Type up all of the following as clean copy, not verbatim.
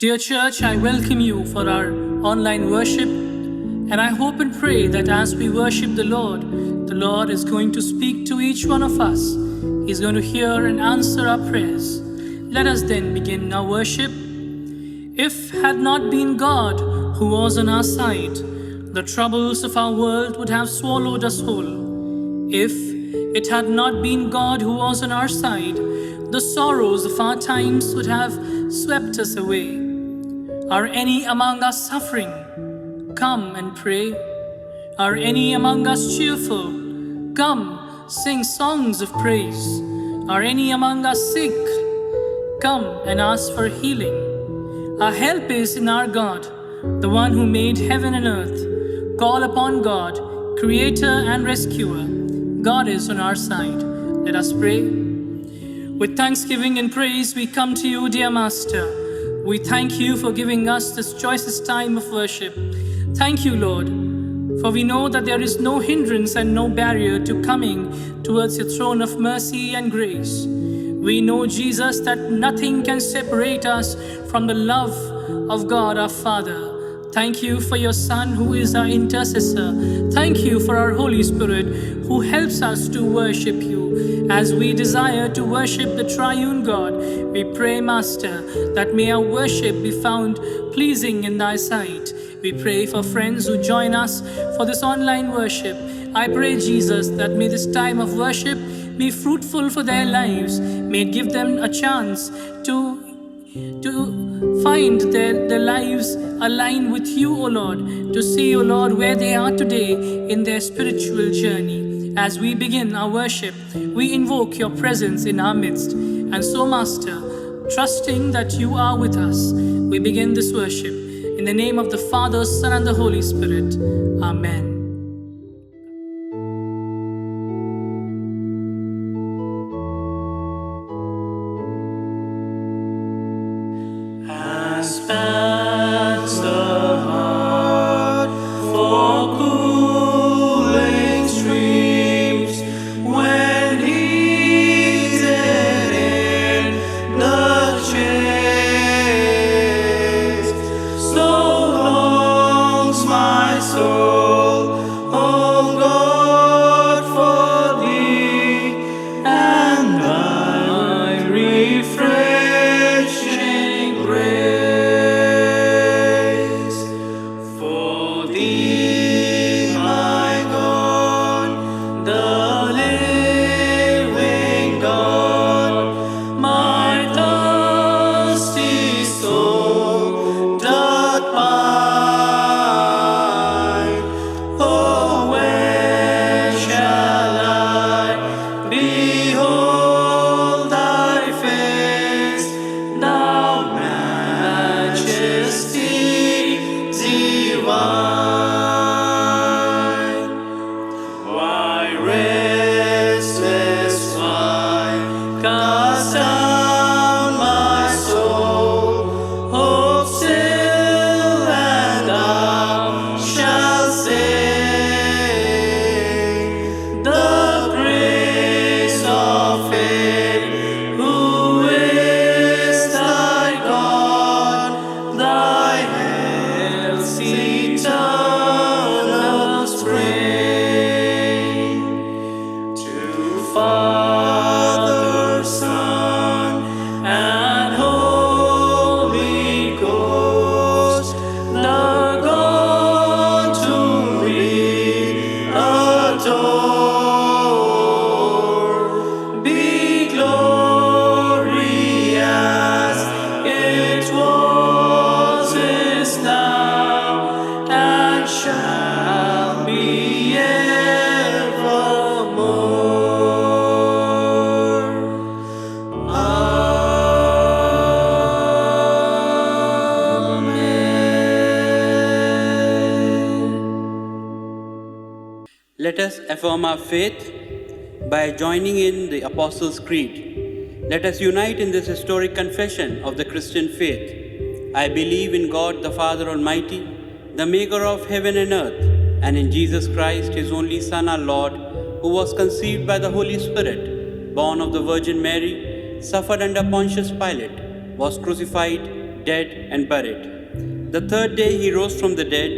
Dear Church, I welcome you for our online worship, and I hope and pray that as we worship the Lord is going to speak to each one of us. He's going to hear and answer our prayers. Let us then begin our worship. If had not been God who was on our side, the troubles of our world would have swallowed us whole. If it had not been God who was on our side, the sorrows of our times would have swept us away. Are any among us suffering? Come and pray. Are any among us cheerful? Come, sing songs of praise. Are any among us sick? Come and ask for healing. Our help is in our God, the one who made heaven and earth. Call upon God, Creator and Rescuer. God is on our side. Let us pray. With thanksgiving and praise, we come to you, dear Master. We thank you for giving us this choicest time of worship. Thank you, Lord, for we know that there is no hindrance and no barrier to coming towards your throne of mercy and grace. We know, Jesus, that nothing can separate us from the love of God our Father. Thank you for your Son who is our intercessor. Thank you for our Holy Spirit who helps us to worship you. As we desire to worship the triune God, we pray, Master, that may our worship be found pleasing in thy sight. We pray for friends who join us for this online worship. I pray, Jesus, that may this time of worship be fruitful for their lives. May it give them a chance to find their lives aligned with you, O Lord, to see, O Lord, where they are today in their spiritual journey. As we begin our worship, we invoke your presence in our midst. And so, Master, trusting that you are with us, we begin this worship. In the name of the Father, Son, and the Holy Spirit. Amen. Expands the heart for cooling streams when heated in the chase. So longs my soul, O God, for thee, and thy refreshing grace. For thee, my God, the living God, my thirsty soul doth pine. Oh, where shall I behold thy face, thou majesty divine? Why, restless why cast down my soul? Hope still, and thou shalt sing the praise of Him who is thy God, thy health's eternal spring. To Father, Son, and Holy Ghost, the God whom we adore, be glory as it was, is now, and shall be evermore. Amen. Let us affirm our faith by joining in the Apostles' Creed. Let us unite in this historic confession of the Christian faith. I believe in God the Father Almighty, the maker of heaven and earth, and in Jesus Christ, his only Son, our Lord, who was conceived by the Holy Spirit, born of the Virgin Mary, suffered under Pontius Pilate, was crucified, dead, and buried. The third day he rose from the dead.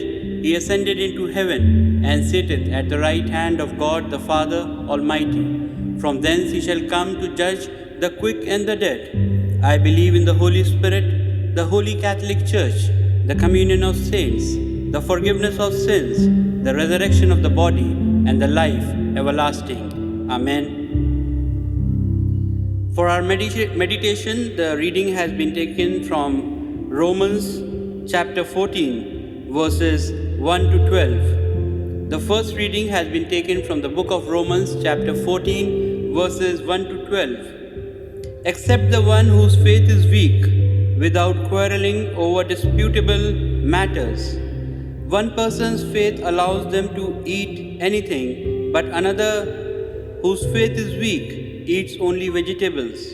He ascended into heaven and sitteth at the right hand of God the Father Almighty. From thence he shall come to judge the quick and the dead. I believe in the Holy Spirit, the Holy Catholic Church, the communion of saints, the forgiveness of sins, the resurrection of the body, and the life everlasting. Amen. For our meditation, the reading has been taken from Romans chapter 14, verses 1 to 12. The first reading has been taken from the book of Romans chapter 14, verses 1 to 12. Except the one whose faith is weak, without quarreling over disputable matters. One person's faith allows them to eat anything, but another whose faith is weak eats only vegetables.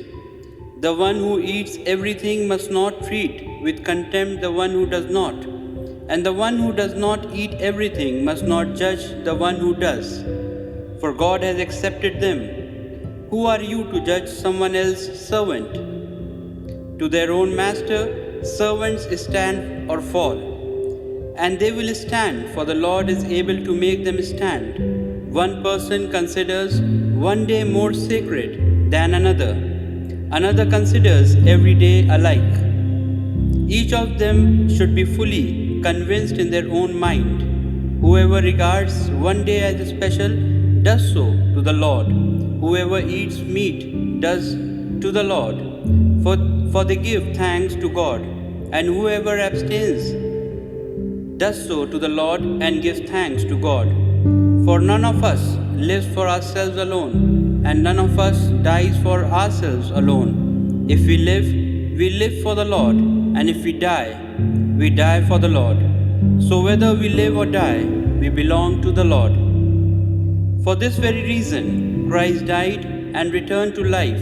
The one who eats everything must not treat with contempt the one who does not, and the one who does not eat everything must not judge the one who does, for God has accepted them. Who are you to judge someone else's servant? To their own master, servants stand or fall, and they will stand, for the Lord is able to make them stand. One person considers one day more sacred than another. Another considers every day alike. Each of them should be fully convinced in their own mind. Whoever regards one day as special does so to the Lord. Whoever eats meat does to the Lord, for they give thanks to God. And whoever abstains does so to the Lord and gives thanks to God. For none of us lives for ourselves alone, and none of us dies for ourselves alone. If we live for the Lord, and if we die for the Lord. So whether we live or die, we belong to the Lord. For this very reason, Christ died and returned to life,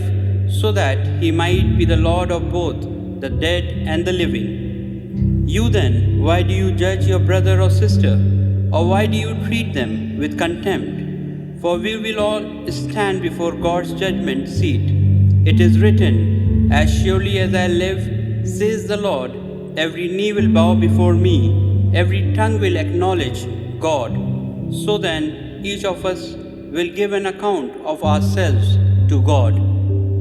so that he might be the Lord of both the dead and the living. You then, why do you judge your brother or sister? Or why do you treat them with contempt? For we will all stand before God's judgment seat. It is written, as surely as I live, says the Lord, every knee will bow before me, every tongue will acknowledge God. So then, each of us will give an account of ourselves to God.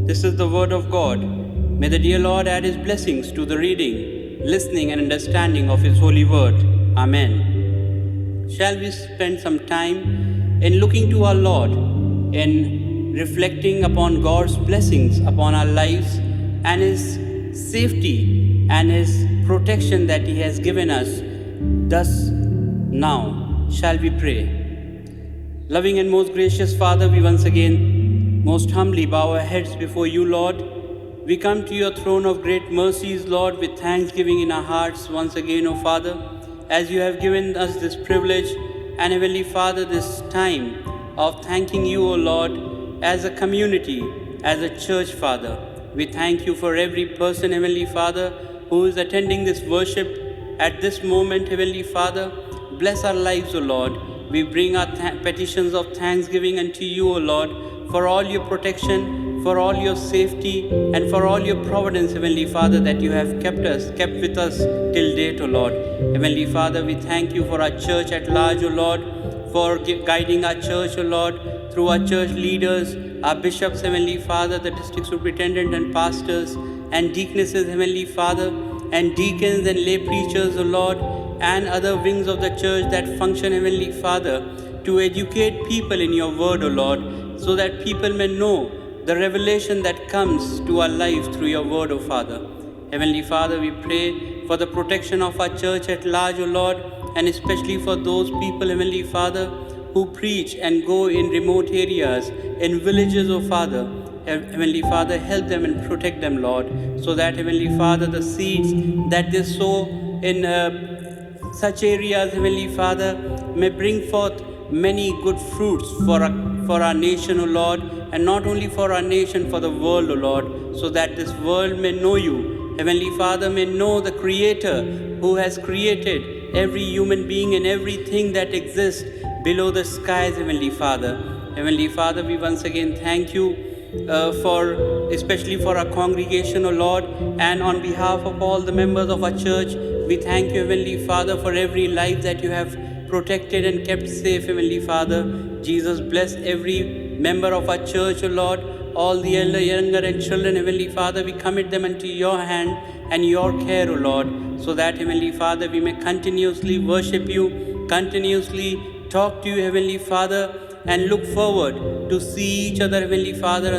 This is the word of God. May the dear Lord add his blessings to the reading, listening, and understanding of his holy word. Amen. Shall we spend some time in looking to our Lord, in reflecting upon God's blessings upon our lives and his safety and his protection that he has given us? Thus now shall we pray. Loving and most gracious Father, we once again most humbly bow our heads before you, Lord. We come to your throne of great mercies, Lord, with thanksgiving in our hearts once again, O Father, as you have given us this privilege and, Heavenly Father, this time of thanking you, O Lord, as a community, as a church, Father. We thank you for every person, Heavenly Father, who is attending this worship at this moment, Heavenly Father. Bless our lives, O Lord. We bring our petitions of thanksgiving unto you, O Lord, for all your protection, for all your safety, and for all your providence, Heavenly Father, that you have kept with us till date, O Lord. Heavenly Father, we thank you for our church at large, O Lord, for guiding our church, O Lord, through our church leaders, our bishops, Heavenly Father, the district superintendent and pastors, and deaconesses, Heavenly Father, and deacons and lay preachers, O Lord, and other wings of the church that function, Heavenly Father, to educate people in your word, O Lord, so that people may know the revelation that comes to our lives through your word, O Father. Heavenly Father, we pray for the protection of our church at large, O Lord, and especially for those people, Heavenly Father, who preach and go in remote areas, in villages, O Father. Heavenly Father, help them and protect them, Lord, so that, Heavenly Father, the seeds that they sow in such areas, Heavenly Father, may bring forth many good fruits for our nation, O Lord, and not only for our nation, for the world, O Lord, so that this world may know you. Heavenly Father, may know the Creator who has created every human being and everything that exists below the skies, Heavenly Father. Heavenly Father, we once again thank you especially for our congregation, O Lord, and on behalf of all the members of our church, we thank you, Heavenly Father, for every life that you have protected and kept safe, Heavenly Father. Jesus, bless every member of our church, O Lord, all the elder, younger, and children, Heavenly Father. We commit them into your hand and your care, O Lord, so that, Heavenly Father, we may continuously worship you, continuously talk to you, Heavenly Father, and look forward to see each other, Heavenly Father,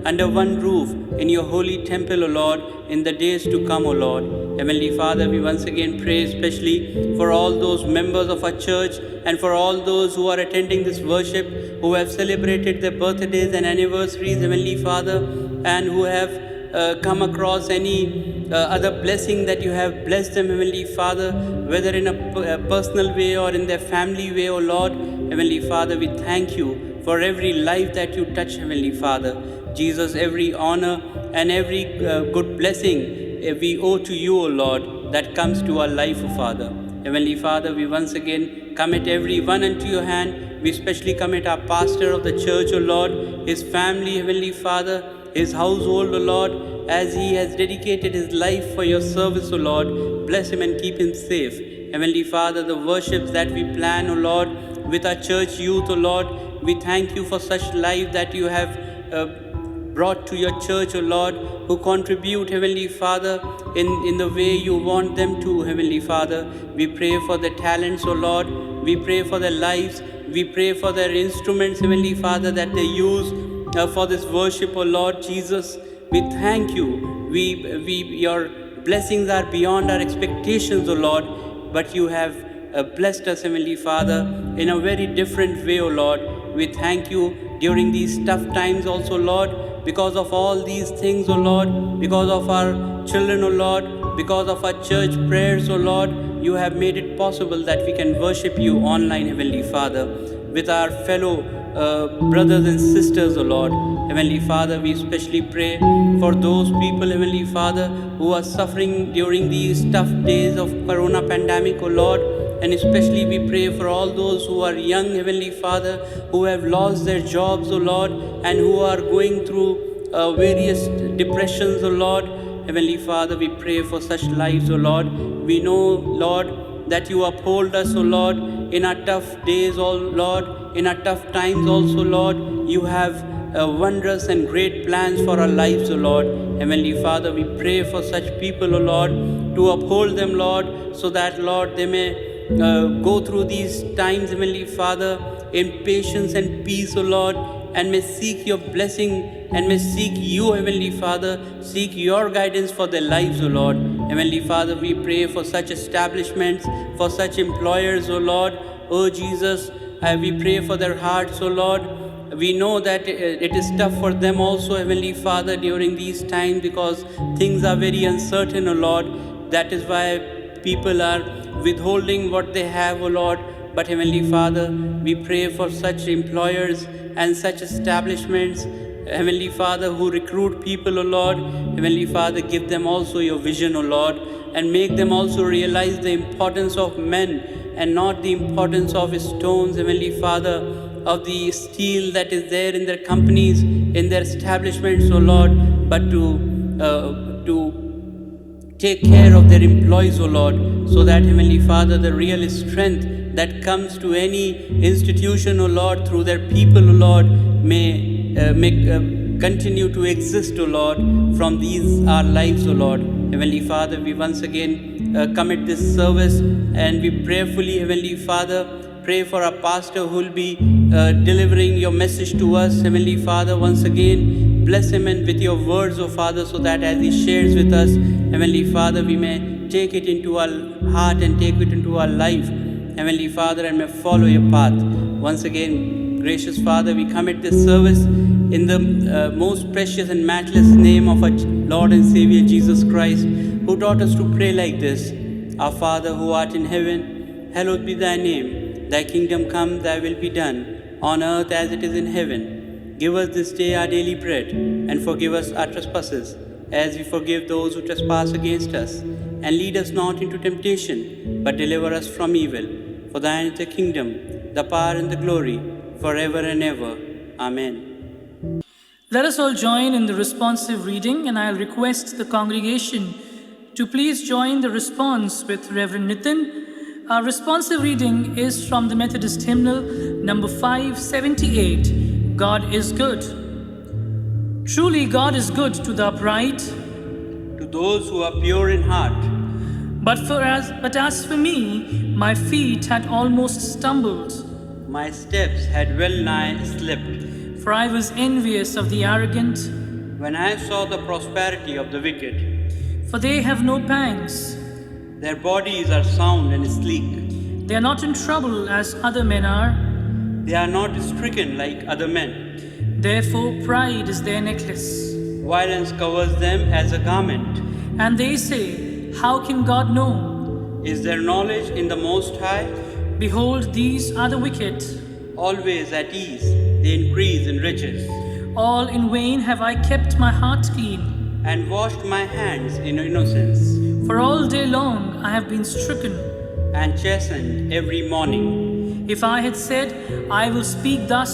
under one roof in your holy temple, O Lord, in the days to come, O Lord. Heavenly Father, we once again pray especially for all those members of our church and for all those who are attending this worship, who have celebrated their birthdays and anniversaries, Heavenly Father, and who have come across any other blessing that you have blessed them, Heavenly Father, whether in a personal way or in their family way, O Lord. Heavenly Father, we thank you for every life that you touch, Heavenly Father. Jesus, every honor and every good blessing we owe to you, O Lord, that comes to our life, O Father. Heavenly Father, we once again commit every one into your hand. We especially commit our pastor of the church, O Lord, his family, Heavenly Father, his household, O Lord, as he has dedicated his life for your service, O Lord. Bless him and keep him safe. Heavenly Father, the worships that we plan, O Lord, with our church youth, O Lord, we thank you for such life that you have brought to your church, O Lord, who contribute, Heavenly Father, in the way you want them to, Heavenly Father. We pray for their talents, O Lord. We pray for their lives. We pray for their instruments, Heavenly Father, that they use for this worship, O Lord Jesus. We thank you. Your blessings are beyond our expectations, O Lord, but you have blessed us, Heavenly Father, in a very different way, O Lord. We thank you during these tough times also, Lord, because of all these things, O Lord, because of our children, O Lord, because of our church prayers, O Lord, you have made it possible that we can worship you online, Heavenly Father, with our fellow brothers and sisters, O Lord. Heavenly Father, we especially pray for those people, Heavenly Father, who are suffering during these tough days of Corona pandemic, O Lord. And especially we pray for all those who are young, Heavenly Father, who have lost their jobs, O Lord, and who are going through various depressions, O Lord. Heavenly Father, we pray for such lives, O Lord. We know, Lord, that you uphold us, O Lord, in our tough days, O Lord, in our tough times also, Lord. You have wondrous and great plans for our lives, O Lord. Heavenly Father, we pray for such people, O Lord, to uphold them, Lord, so that, Lord, they may go through these times, Heavenly Father, in patience and peace, O Lord, and may seek your blessing and may seek you, Heavenly Father, seek your guidance for their lives, O Lord. Heavenly Father, we pray for such establishments, for such employers, O Lord. O Jesus, we pray for their hearts, O Lord. We know that it is tough for them also, Heavenly Father, during these times because things are very uncertain, O Lord. That is why people are withholding what they have, O Lord. But Heavenly Father, we pray for such employers and such establishments, Heavenly Father, who recruit people, O Lord. Heavenly Father, give them also your vision, O Lord, and make them also realize the importance of men and not the importance of stones, Heavenly Father, of the steel that is there in their companies, in their establishments, O Lord, but to take care of their employees, O Lord, so that, Heavenly Father, the real strength that comes to any institution, O Lord, through their people, O Lord, may continue to exist, O Lord, from these our lives, O Lord. Heavenly Father, we once again commit this service and we prayerfully, Heavenly Father, pray for our pastor who will be delivering your message to us, Heavenly Father, once again. Bless him and with your words, O Father, so that as he shares with us, Heavenly Father, we may take it into our heart and take it into our life, Heavenly Father, and may follow your path. Once again, gracious Father, we commit this service in the most precious and matchless name of our Lord and Savior Jesus Christ, who taught us to pray like this: Our Father who art in heaven, hallowed be thy name. Thy kingdom come, thy will be done, on earth as it is in heaven. Give us this day our daily bread, and forgive us our trespasses, as we forgive those who trespass against us. And lead us not into temptation, but deliver us from evil. For thine is the kingdom, the power and the glory, forever and ever. Amen. Let us all join in the responsive reading, and I'll request the congregation to please join the response with Reverend Nitin. Our responsive reading is from the Methodist hymnal number 578, God is Good. Truly, God is good to the upright, To those who are pure in heart, but as for me, my feet had almost stumbled, my steps had well nigh slipped. for I was envious of the arrogant, When I saw the prosperity of the wicked, for they have no pangs. their bodies are sound and sleek. They are not in trouble as other men are. They are not stricken like other men. Therefore, pride is their necklace. Violence covers them as a garment. And they say, how can God know? Is there knowledge in the Most High? Behold, these are the wicked. Always at ease, they increase in riches, All in vain have I kept my heart clean. and washed my hands in innocence, For all day long I have been stricken. and chastened every morning. If I had said, I will speak thus,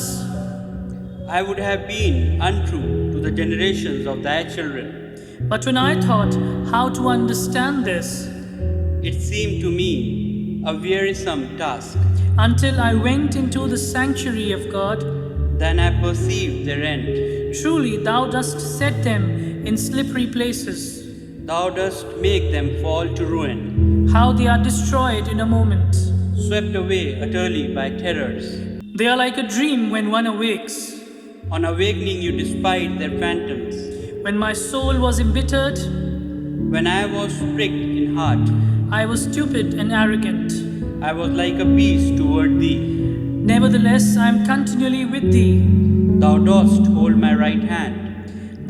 I would have been untrue to the generations of thy children. but when I thought how to understand this, It seemed to me a wearisome task. until I went into the sanctuary of God, Then I perceived their end. truly thou dost set them in slippery places. Thou dost make them fall to ruin, How they are destroyed in a moment. swept away utterly by terrors. They are like a dream when one awakes. On awakening, you despise their phantoms. When my soul was embittered, When I was pricked in heart, I was stupid and arrogant. I was like a beast toward thee. Nevertheless, I am continually with thee. Thou dost hold my right hand,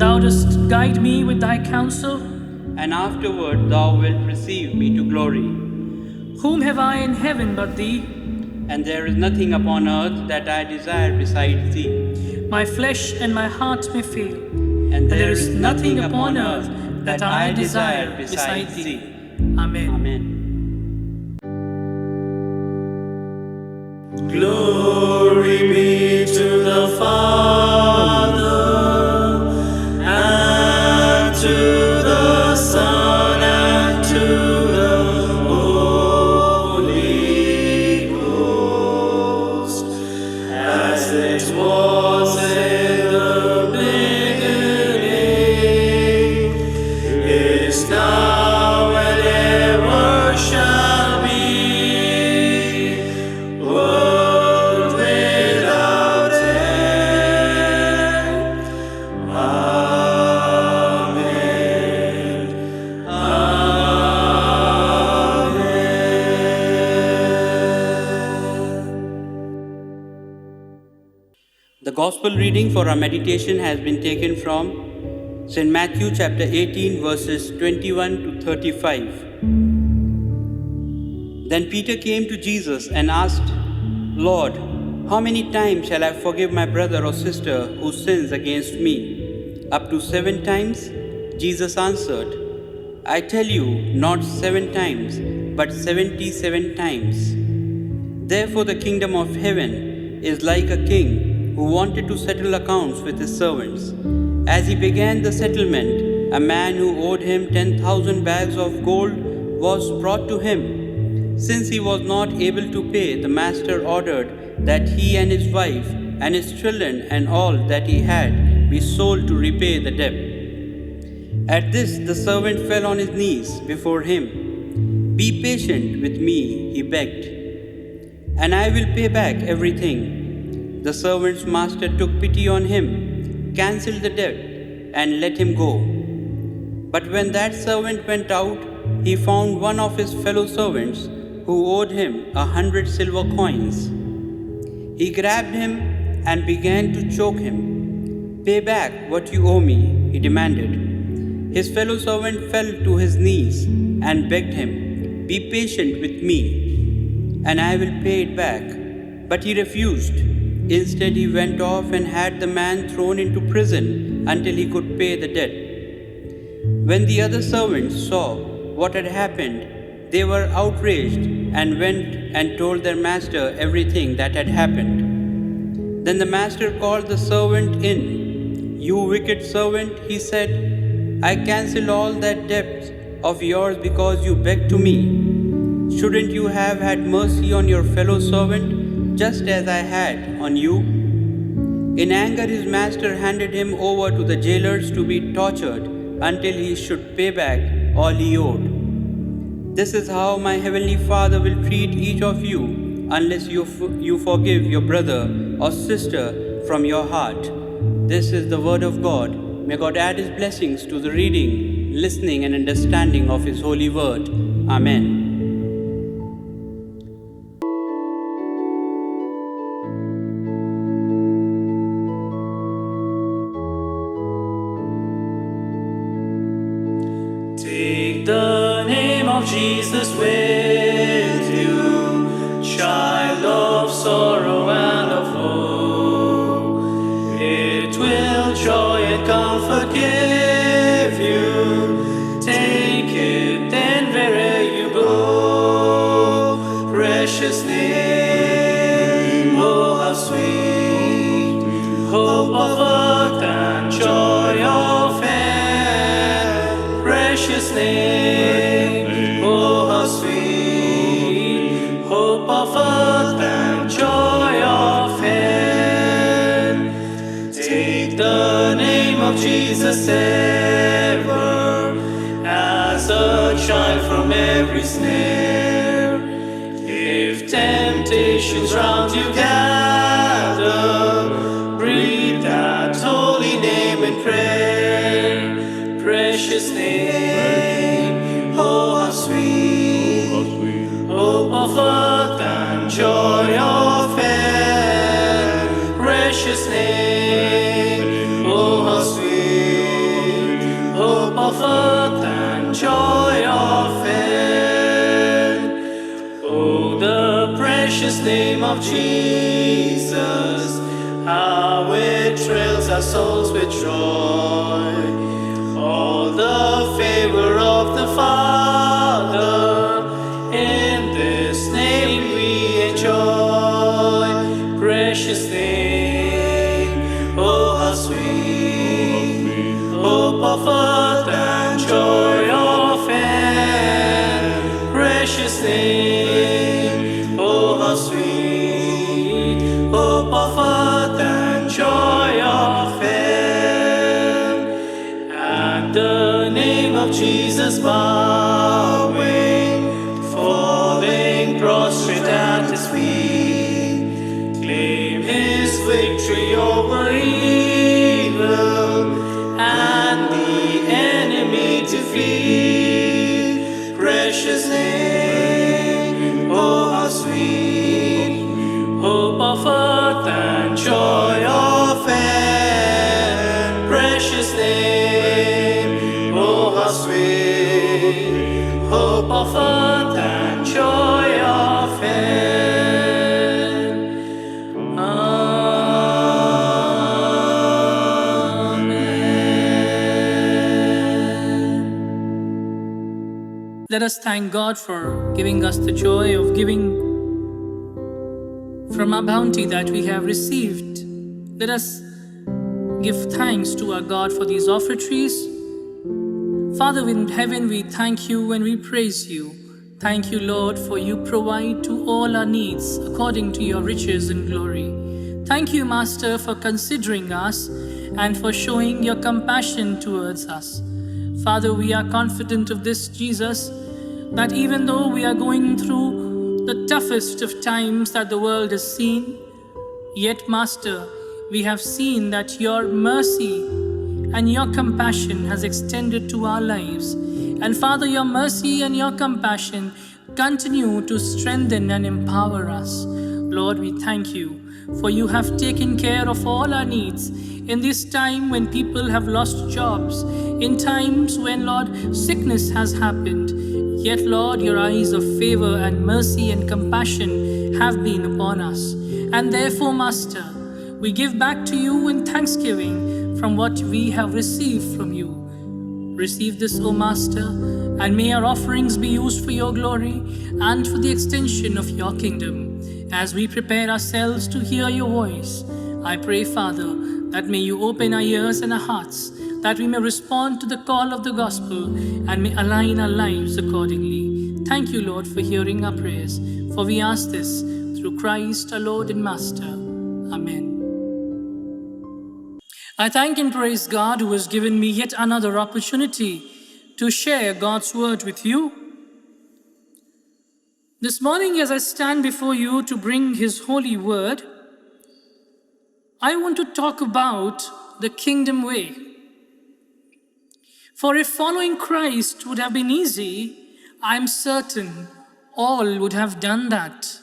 Thou dost guide me with thy counsel. and afterward thou wilt receive me to glory. Whom have I in heaven but thee? And there is nothing upon earth that I desire besides thee. My flesh and my heart may fail, And there is nothing upon earth that I desire besides thee. Amen. Amen. Glory be to the Father, and to the Son, and to the Holy Ghost, as it was in the beginning, is now, and ever shall be, world without end. Amen. The Gospel reading for our meditation has been taken from St. Matthew chapter 18 verses 21 to 35. Then Peter came to Jesus and asked, Lord, how many times shall I forgive my brother or sister who sins against me? Up to 7 times? Jesus answered, I tell you, not 7 times, but 77 times. Therefore the kingdom of heaven is like a king who wanted to settle accounts with his servants. As he began the settlement, a man who owed him 10,000 bags of gold was brought to him. Since he was not able to pay, the master ordered that he and his wife and his children and all that he had be sold to repay the debt. At this, the servant fell on his knees before him. Be patient with me, he begged, and I will pay back everything. The servant's master took pity on him, cancelled the debt, and let him go. But when that servant went out, he found one of his fellow servants who owed him 100 silver coins. He grabbed him and began to choke him. Pay back what you owe me, he demanded. His fellow servant fell to his knees and begged him, Be patient with me, and I will pay it back. But he refused. Instead, he went off and had the man thrown into prison until he could pay the debt. When the other servants saw what had happened, they were outraged and went and told their master everything that had happened. Then the master called the servant in. You wicked servant, he said, I cancel all that debt of yours because you begged to me. Shouldn't you have had mercy on your fellow servant, just as I had on you? In anger, his master handed him over to the jailers to be tortured until he should pay back all he owed. This is how my heavenly Father will treat each of you unless you forgive your brother or sister from your heart. This is the word of God. May God add his blessings to the reading, listening, and understanding of his holy word. Amen. Take the name of Jesus with you, child of sorrow and of woe. It will joy and comfort give you. Take it then wherever you go. Precious name, oh how sweet, hope of earth and joy of heaven. Precious name, oh how sweet, hope of earth and joy of heaven. Take the name of Jesus ever, as a child from every snare. If temptations round you gather, breathe that holy name in prayer. Precious name, oh how sweet, hope of earth and joy of heaven. Precious name, oh how sweet, hope of earth and joy of heaven. Oh, the precious name of Jesus, how it thrills our souls with joy. All the favor of the Father, in this name we enjoy. Precious name, oh how sweet, hope of earth and joy of heaven. Precious name, oh how sweet, hope of earth and joy of heaven. At the name of Jesus bowing, falling prostrate at his feet, claim his victory over evil and the enemy to flee. Precious name, oh how sweet, hope of earth and joy of heaven. Precious name, oh how sweet, hope of earth and joy of heaven. Amen. Let us thank God for giving us the joy of giving from our bounty that we have received. Let us give thanks to our God for these offertories. Father in heaven, we thank you and we praise you. Thank you, Lord, for you provide to all our needs according to your riches and glory. Thank you, Master, for considering us and for showing your compassion towards us. Father, we are confident of this, Jesus, that even though we are going through the toughest of times that the world has seen, yet, Master, we have seen that your mercy and your compassion has extended to our lives. And Father, your mercy and your compassion continue to strengthen and empower us. Lord, we thank you, for you have taken care of all our needs in this time when people have lost jobs, in times when, Lord, sickness has happened. Yet, Lord, your eyes of favor and mercy and compassion have been upon us. And therefore, Master, we give back to you in thanksgiving from what we have received from you. Receive this, O Master, and may our offerings be used for your glory and for the extension of your kingdom. As we prepare ourselves to hear your voice, I pray, Father, that may you open our ears and our hearts, that we may respond to the call of the gospel and may align our lives accordingly. Thank you, Lord, for hearing our prayers, for we ask this through Christ our Lord and Master. Amen. I thank and praise God who has given me yet another opportunity to share God's word with you. This morning, as I stand before you to bring His holy word, I want to talk about the kingdom way. For if following Christ would have been easy, I'm certain all would have done that.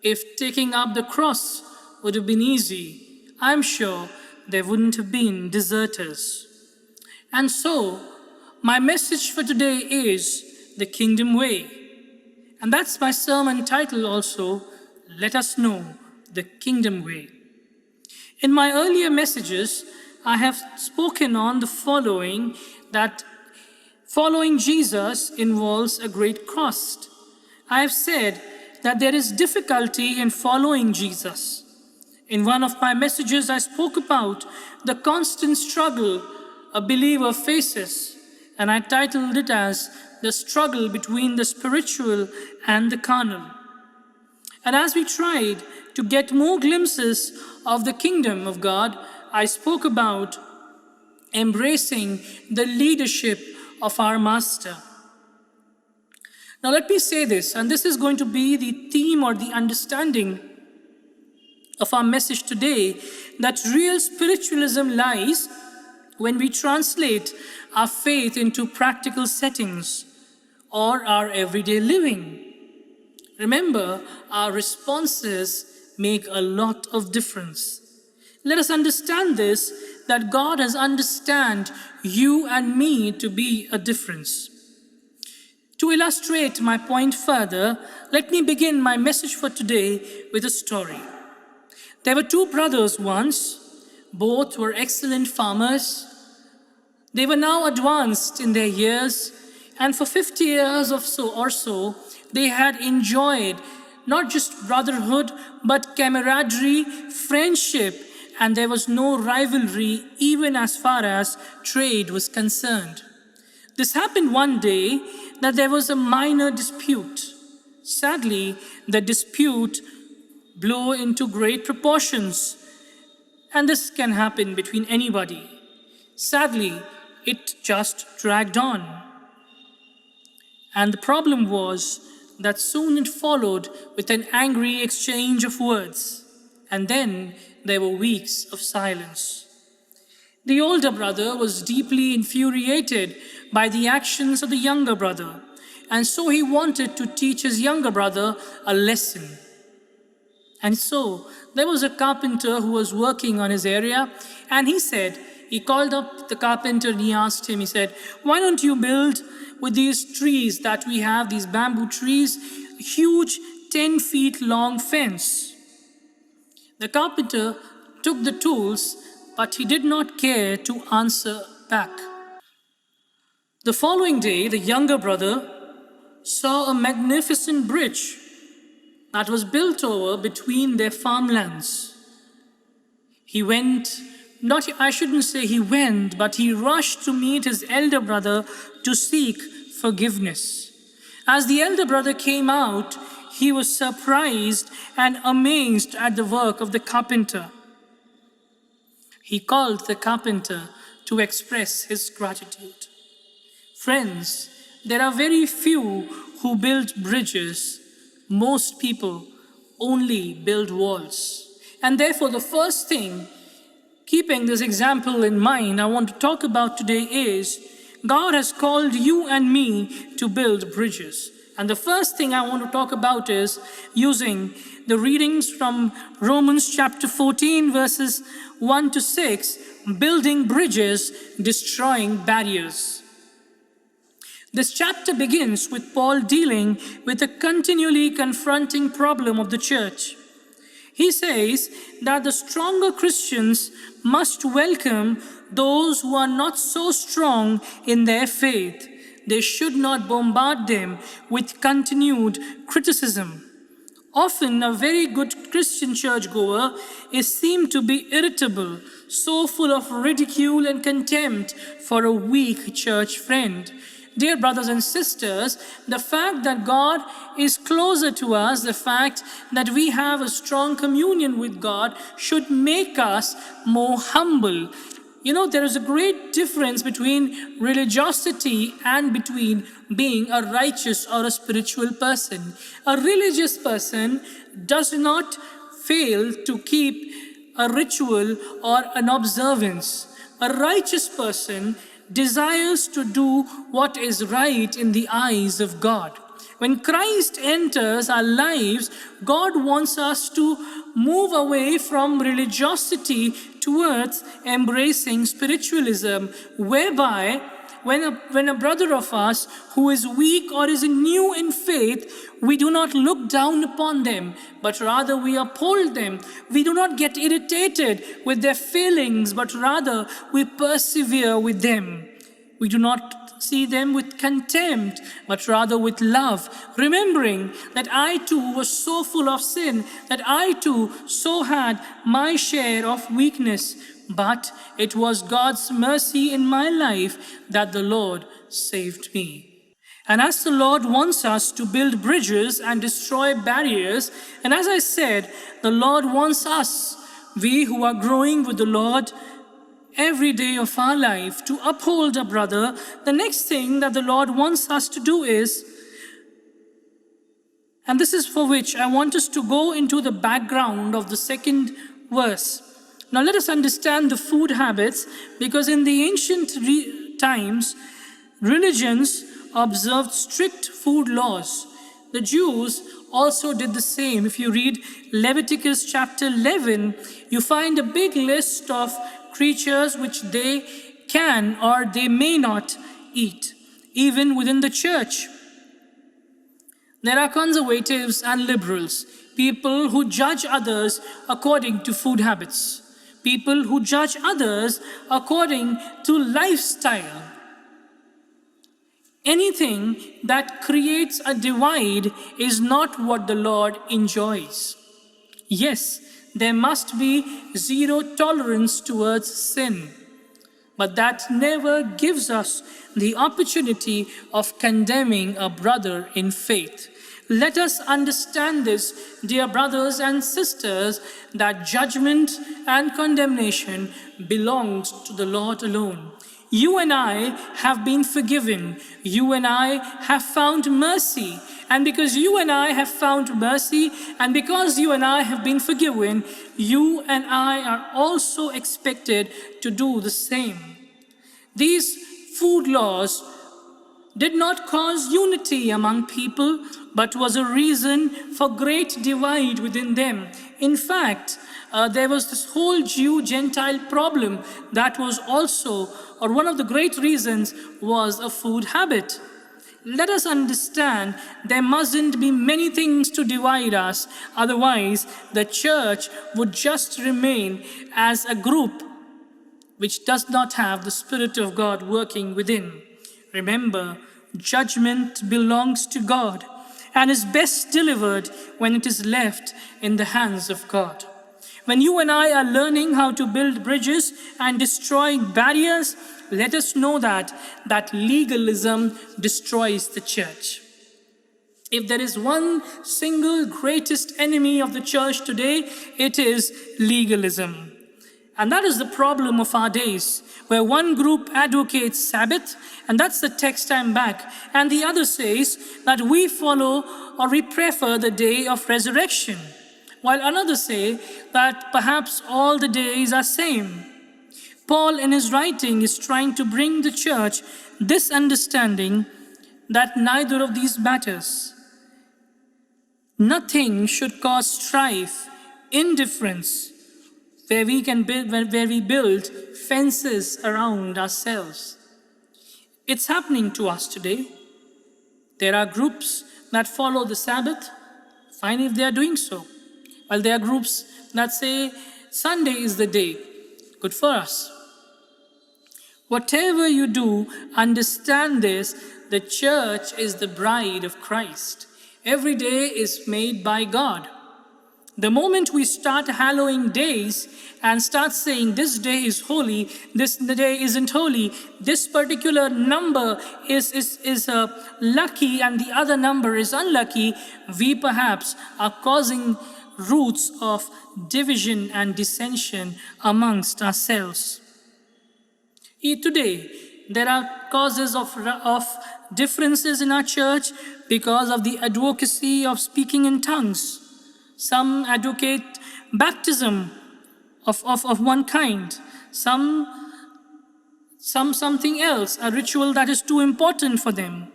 If taking up the cross would have been easy, I'm sure there wouldn't have been deserters. And so, my message for today is the kingdom way. And that's my sermon title also, Let Us Know the Kingdom Way. In my earlier messages, I have spoken on the following, that following Jesus involves a great cost. I have said that there is difficulty in following Jesus. In one of my messages, I spoke about the constant struggle a believer faces, and I titled it as the struggle between the spiritual and the carnal. And as we tried to get more glimpses of the kingdom of God, I spoke about embracing the leadership of our Master. Now let me say this, and this is going to be the theme or the understanding of our message today, that real spiritualism lies when we translate our faith into practical settings or our everyday living. Remember, our responses make a lot of difference. Let us understand this, that God has understood you and me to be a difference. To illustrate my point further, let me begin my message for today with a story. There were two brothers once. Both were excellent farmers. They were now advanced in their years, and for 50 years or so, they had enjoyed not just brotherhood, but camaraderie, friendship, and there was no rivalry even as far as trade was concerned. This happened one day that there was a minor dispute. Sadly, the dispute blew into great proportions, and this can happen between anybody. Sadly, it just dragged on. And the problem was that soon it followed with an angry exchange of words, and then there were weeks of silence. The older brother was deeply infuriated by the actions of the younger brother, and so he wanted to teach his younger brother a lesson. And so there was a carpenter who was working on his area, and he called up the carpenter and he asked him, he said, "Why don't you build with these trees that we have, these bamboo trees, a huge 10 feet long fence?" The carpenter took the tools, but he did not care to answer back. The following day, the younger brother saw a magnificent bridge that was built over between their farmlands. He rushed to meet his elder brother to seek forgiveness. As the elder brother came out, he was surprised and amazed at the work of the carpenter. He called the carpenter to express his gratitude. Friends, there are very few who build bridges. Most people only build walls. And therefore, the first thing, keeping this example in mind, I want to talk about today is God has called you and me to build bridges. And the first thing I want to talk about is using the readings from Romans chapter 14, verses 1 to 6, building bridges, destroying barriers. This chapter begins with Paul dealing with the continually confronting problem of the church. He says that the stronger Christians must welcome those who are not so strong in their faith. They should not bombard them with continued criticism. Often, a very good Christian churchgoer is seen to be irritable, so full of ridicule and contempt for a weak church friend. Dear brothers and sisters, the fact that God is closer to us, the fact that we have a strong communion with God, should make us more humble. You know, there is a great difference between religiosity and between being a righteous or a spiritual person. A religious person does not fail to keep a ritual or an observance. A righteous person desires to do what is right in the eyes of God. When Christ enters our lives, God wants us to move away from religiosity towards embracing spiritualism, whereby when a brother of us who is weak or is new in faith, we do not look down upon them, but rather we uphold them. We do not get irritated with their failings, but rather we persevere with them. We do not see them with contempt, but rather with love, remembering that I too was so full of sin, that I too so had my share of weakness, but it was God's mercy in my life that the Lord saved me. And as the Lord wants us to build bridges and destroy barriers, and as I said, the Lord wants us, we who are growing with the Lord, every day of our life to uphold a brother, the next thing that the Lord wants us to do is, and this is for which I want us to go into the background of the second verse. Now let us understand the food habits, because in the ancient times, religions observed strict food laws. The Jews also did the same. If you read Leviticus chapter 11, you find a big list of creatures which they can or they may not eat. Even within the church, there are conservatives and liberals, people who judge others according to food habits, people who judge others according to lifestyle. Anything that creates a divide is not what the Lord enjoys. Yes, there must be zero tolerance towards sin, but that never gives us the opportunity of condemning a brother in faith. Let us understand this, dear brothers and sisters, that judgment and condemnation belongs to the Lord alone. You and I have been forgiven. You and I have found mercy. And because you and I have found mercy, and because you and I have been forgiven, you and I are also expected to do the same. These food laws did not cause unity among people, but was a reason for great divide within them. In fact, there was this whole Jew-Gentile problem that was also, or one of the great reasons was a food habit. Let us understand there mustn't be many things to divide us, otherwise the church would just remain as a group which does not have the Spirit of God working within. Remember, judgment belongs to God and is best delivered when it is left in the hands of God. When you and I are learning how to build bridges and destroy barriers, let us know that legalism destroys the church. If there is one single greatest enemy of the church today, it is legalism. And that is the problem of our days, where one group advocates Sabbath, and that's the text I'm back, and the other says that we follow or we prefer the day of resurrection, while another say that perhaps all the days are same. Paul in his writing is trying to bring the church this understanding that neither of these matters. Nothing should cause strife, indifference, where we build fences around ourselves. It's happening to us today. There are groups that follow the Sabbath, fine if they are doing so. While there are groups that say Sunday is the day, good for us. Whatever you do, understand this, the church is the bride of Christ. Every day is made by God. The moment we start hallowing days and start saying this day is holy, this day isn't holy, this particular number is lucky and the other number is unlucky, we perhaps are causing roots of division and dissension amongst ourselves. Today, there are causes of differences in our church because of the advocacy of speaking in tongues. Some advocate baptism of one kind, some something else, a ritual that is too important for them.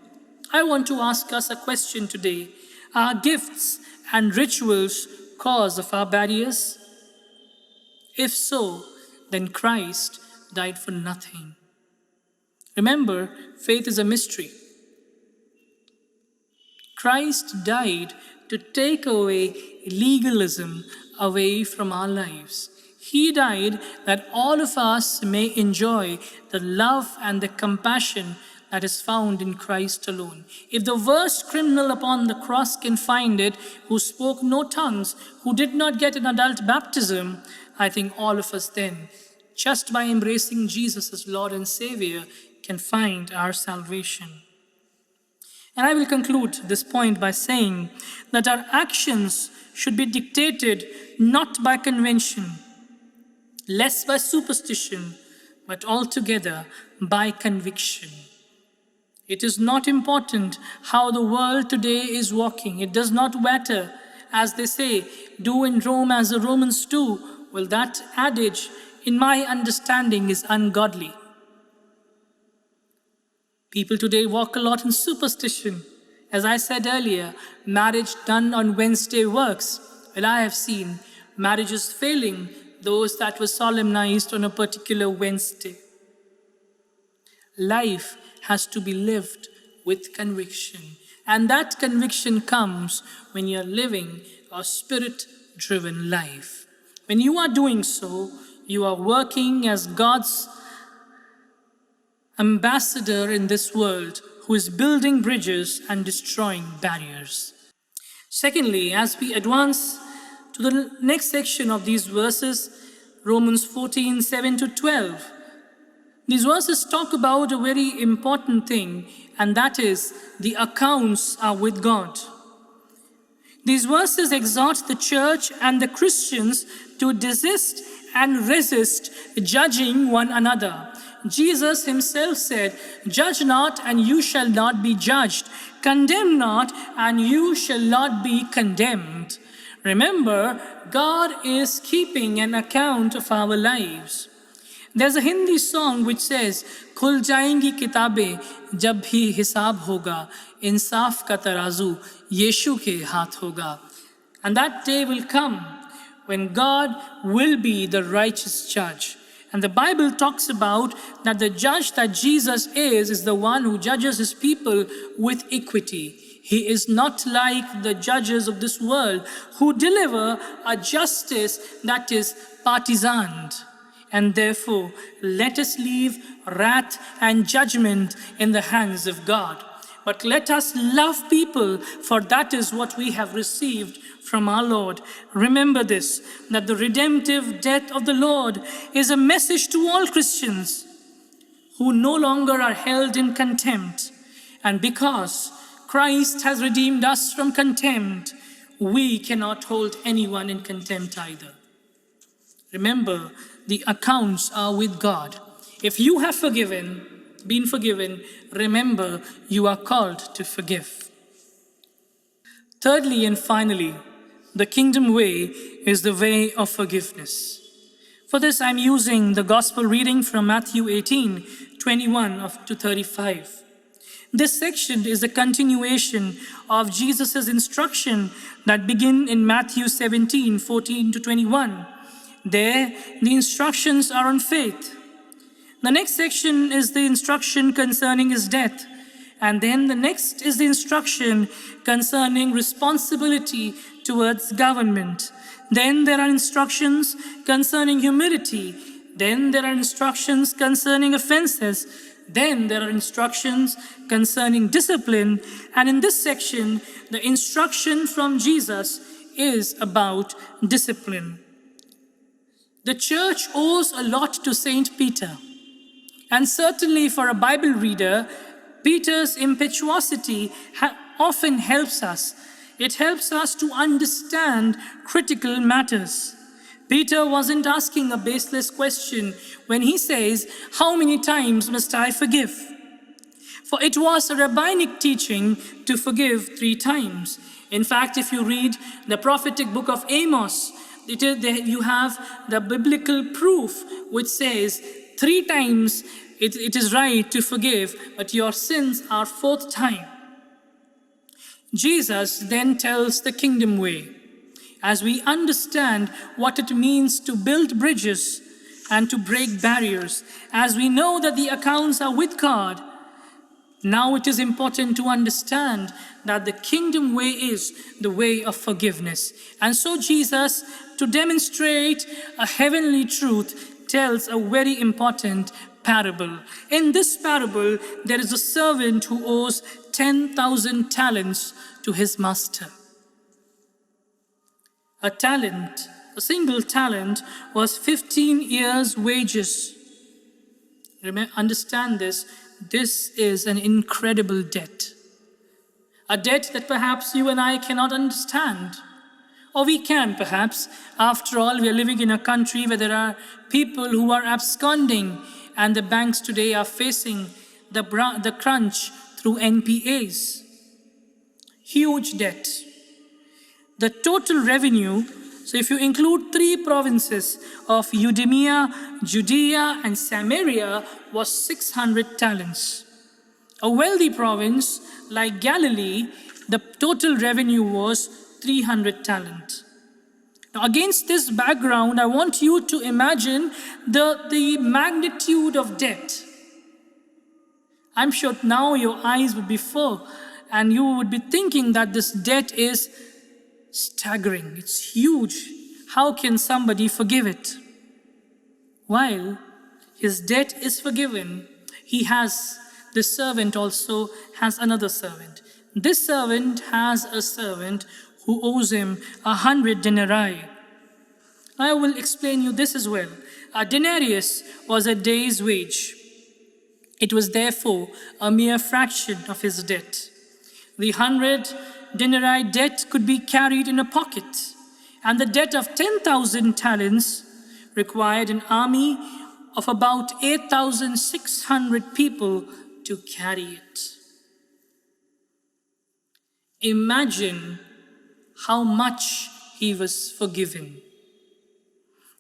I want to ask us a question today. Are gifts and rituals cause of our barriers? If so, then Christ died for nothing. Remember, faith is a mystery. Christ died to take away legalism away from our lives. He died that all of us may enjoy the love and the compassion that is found in Christ alone. If the worst criminal upon the cross can find it, who spoke no tongues, who did not get an adult baptism, I think all of us then, just by embracing Jesus as Lord and Savior, can find our salvation. And I will conclude this point by saying that our actions should be dictated not by convention, less by superstition, but altogether by conviction. It is not important how the world today is walking. It does not matter, as they say, do in Rome as the Romans do. Well, that adage, in my understanding, is ungodly. People today walk a lot in superstition. As I said earlier, marriage done on Wednesday works. Well, I have seen marriages failing, those that were solemnized on a particular Wednesday. Life has to be lived with conviction. And that conviction comes when you're living a spirit-driven life. When you are doing so, you are working as God's ambassador in this world who is building bridges and destroying barriers. Secondly, as we advance to the next section of these verses, Romans 14, 7 to 12, these verses talk about a very important thing, and that is the accounts are with God. These verses exhort the church and the Christians to desist and resist judging one another. Jesus himself said, "Judge not, and you shall not be judged. Condemn not, and you shall not be condemned." Remember, God is keeping an account of our lives. There's a Hindi song which says, "Khul jayengi kitabein jab bhi hisab hoga, insaf ka tarazu Yeshu ke haath hoga." And that day will come when God will be the righteous judge. And the Bible talks about that the judge that Jesus is the one who judges his people with equity. He is not like the judges of this world who deliver a justice that is partisan. And therefore, let us leave wrath and judgment in the hands of God. But let us love people, for that is what we have received from our Lord. Remember this, that the redemptive death of the Lord is a message to all Christians who no longer are held in contempt. And because Christ has redeemed us from contempt, we cannot hold anyone in contempt either. Remember, the accounts are with God. If you have been forgiven, remember you are called to forgive. Thirdly and finally, the kingdom way is the way of forgiveness. For this, I'm using the gospel reading from Matthew 18, 21 to 35. This section is a continuation of Jesus' instruction that begin in Matthew 17, 14 to 21. There, the instructions are on faith. The next section is the instruction concerning his death. And then the next is the instruction concerning responsibility towards government. Then there are instructions concerning humility. Then there are instructions concerning offenses. Then there are instructions concerning discipline, and in this section, the instruction from Jesus is about discipline. The church owes a lot to Saint Peter, and certainly for a Bible reader, Peter's impetuosity often helps us. It helps us to understand critical matters. Peter wasn't asking a baseless question when he says, "How many times must I forgive?" For it was a rabbinic teaching to forgive 3 times. In fact, if you read the prophetic book of Amos, you have the biblical proof which says 3 times it is right to forgive, but your sins are 4th time. Jesus then tells the kingdom way. As we understand what it means to build bridges and to break barriers, as we know that the accounts are with God, now it is important to understand that the kingdom way is the way of forgiveness. And so Jesus, to demonstrate a heavenly truth, tells a very important parable. In this parable, there is a servant who owes 10,000 talents to his master. A single talent was 15 years' wages. Understand this. This is an incredible debt. A debt that perhaps you and I cannot understand. Or we can perhaps. After all, we are living in a country where there are people who are absconding, and the banks today are facing the crunch through NPAs. Huge debt. The total revenue, so if you include 3 provinces of Idumea, Judea, and Samaria, was 600 talents. A wealthy province like Galilee, the total revenue was 300 talents. Now, against this background, I want you to imagine the magnitude of debt. I'm sure now your eyes would be full, and you would be thinking that this debt is staggering. It's huge. How can somebody forgive it? While his debt is forgiven, this servant also has another servant. This servant has a servant who owes him 100 denarii. I will explain you this as well. A denarius was a day's wage. It was therefore a mere fraction of his debt. The 100 denarii debt could be carried in a pocket, and the debt of 10,000 talents required an army of about 8,600 people to carry it. Imagine how much he was forgiven.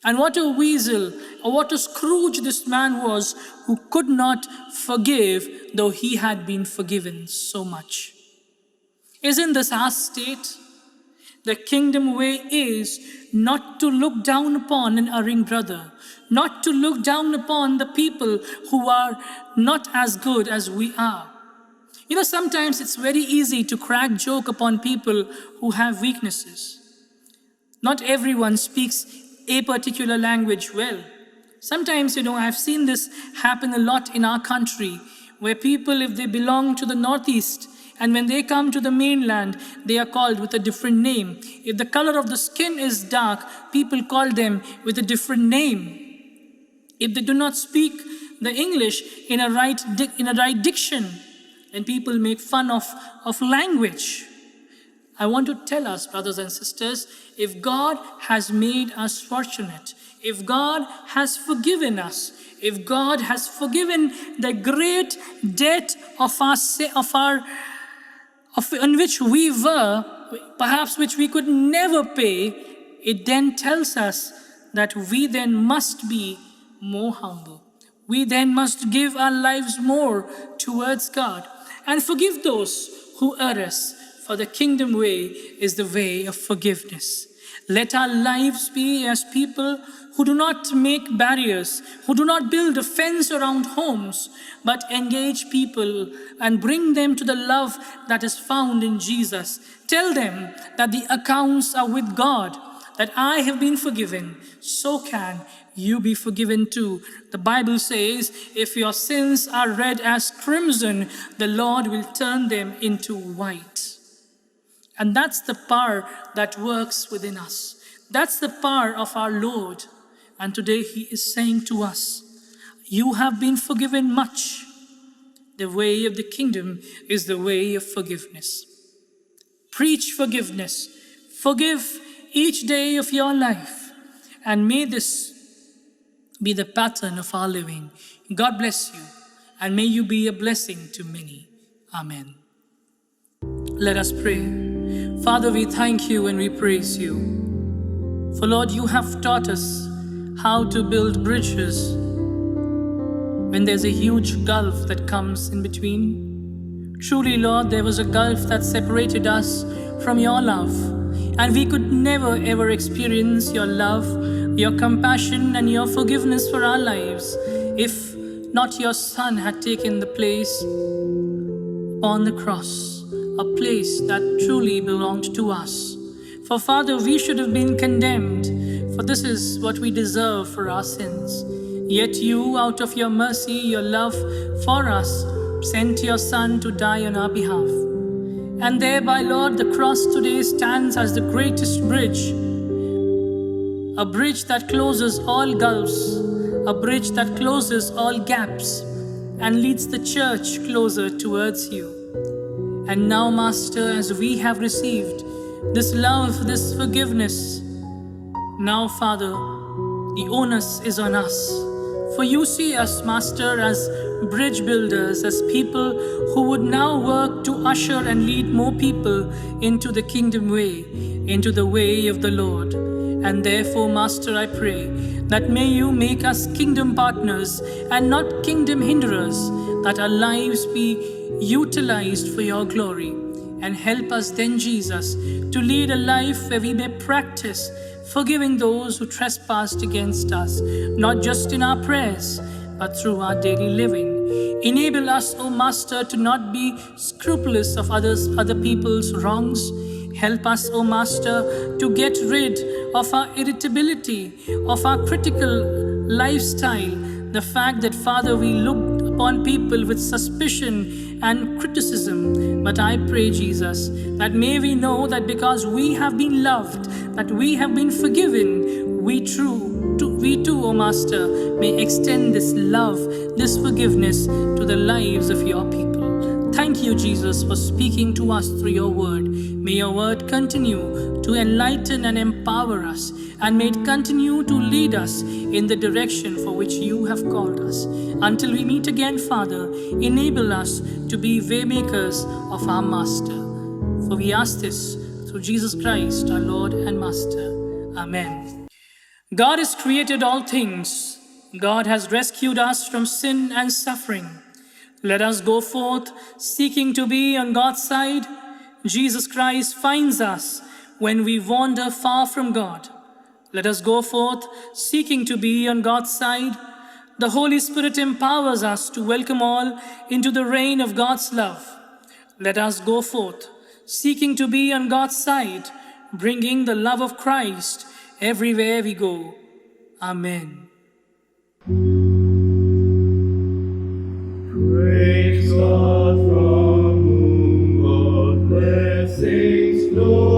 And what a weasel, or what a Scrooge this man was, who could not forgive though he had been forgiven so much. Isn't this our state? The kingdom way is not to look down upon an erring brother, not to look down upon the people who are not as good as we are. You know, sometimes it's very easy to crack joke upon people who have weaknesses. Not everyone speaks a particular language well. Sometimes, I've seen this happen a lot in our country, where people, if they belong to the Northeast, and when they come to the mainland, they are called with a different name. If the color of the skin is dark, people call them with a different name. If they do not speak the English in a right diction, then people make fun of language. I want to tell us, brothers and sisters, if God has made us fortunate, if God has forgiven us, if God has forgiven the great debt in which we were, perhaps which we could never pay, it then tells us that we then must be more humble. We then must give our lives more towards God and forgive those who err us, for the kingdom way is the way of forgiveness. Let our lives be as people who do not make barriers, who do not build a fence around homes, but engage people and bring them to the love that is found in Jesus. Tell them that the accounts are with God. that I have been forgiven, so can you be forgiven too. The Bible says, if your sins are red as crimson, the Lord will turn them into white. And that's the power that works within us. That's the power of our Lord. And today He is saying to us, you have been forgiven much. The way of the kingdom is the way of forgiveness. Preach forgiveness. Forgive each day of your life. And may this be the pattern of our living. God bless you, and may you be a blessing to many. Amen. Let us pray. Father, we thank you and we praise you. For Lord, you have taught us how to build bridges when there's a huge gulf that comes in between. Truly, Lord, there was a gulf that separated us from your love, and we could never ever experience your love, your compassion, and your forgiveness for our lives if not your Son had taken the place on the cross, a place that truly belonged to us. For Father, we should have been condemned, for this is what we deserve for our sins. Yet you, out of your mercy, your love for us, sent your Son to die on our behalf. And thereby, Lord, the cross today stands as the greatest bridge, a bridge that closes all gulfs, a bridge that closes all gaps and leads the church closer towards you. And now, Master, as we have received this love, this forgiveness, now, Father, the onus is on us. For you see us, Master, as bridge builders, as people who would now work to usher and lead more people into the kingdom way, into the way of the Lord. And therefore, Master, I pray that may you make us kingdom partners and not kingdom hinderers, that our lives be utilized for your glory. And help us then, Jesus, to lead a life where we may practice forgiving those who trespassed against us, not just in our prayers, but through our daily living. Enable us, O Master, to not be scrupulous of other people's wrongs. Help us, O Master, to get rid of our irritability, of our critical lifestyle, the fact that, Father, we look upon people with suspicion and criticism. But I pray, Jesus, that may we know that because we have been loved, that we have been forgiven, we too, O Master, may extend this love, this forgiveness to the lives of your people. Thank you, Jesus, for speaking to us through your word. May your word continue to enlighten and empower us, and may it continue to lead us in the direction for which you have called us. Until we meet again, Father, enable us to be waymakers of our Master. For we ask this through Jesus Christ, our Lord and Master. Amen. God has created all things. God has rescued us from sin and suffering. Let us go forth seeking to be on God's side. Jesus Christ finds us when we wander far from God. Let us go forth seeking to be on God's side. The Holy Spirit empowers us to welcome all into the reign of God's love. Let us go forth seeking to be on God's side, bringing the love of Christ everywhere we go. Amen. Praise God from whom all blessings flow.